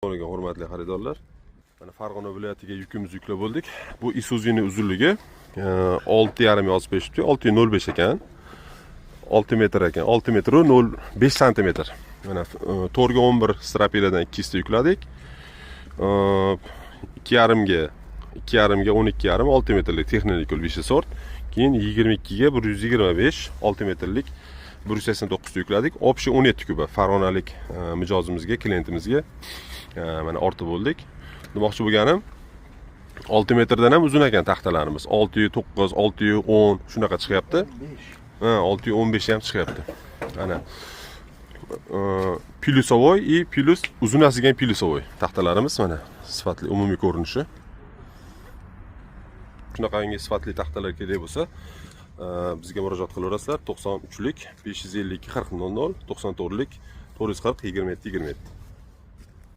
Hurmatli xaridorlar, mana Farg'ona viloyatiga yukimiz yuklab bo'ldik. Bu Isuzu'ning uzunligi 6,5 yozib berishibdi. 6,05 ekan. 6 metr ekan. 6 metr 0,5 santimetr. Mana to'rga 11 strapiladan 2 ta yukladik. 2,5 ga 12,5 6 metrlik texnik ulvishi sort. Keyin 22 ga 125 6 metrlik 189 ta yukladik. Общий 17 kuba farg'onalik mijozimizga, klientimizga mana ortib bo'ldik. Demoqchi bo'lganim 6 metrdan ham uzun ekan taxtalarimiz. 6,9, 6,10 shunaqa chiqyapti. 6,15 ham chiqyapti. Ana plyusovoy и plyus uzunasiga ham plyusovoy taxtalarimiz mana sifatli umumiy ko'rinishi. Shunaqangi sifatli taxtalar kerak bo'lsa, bizga murojaat qilaverasizlar. 93lik 552 40 00, 94lik 440 27 27.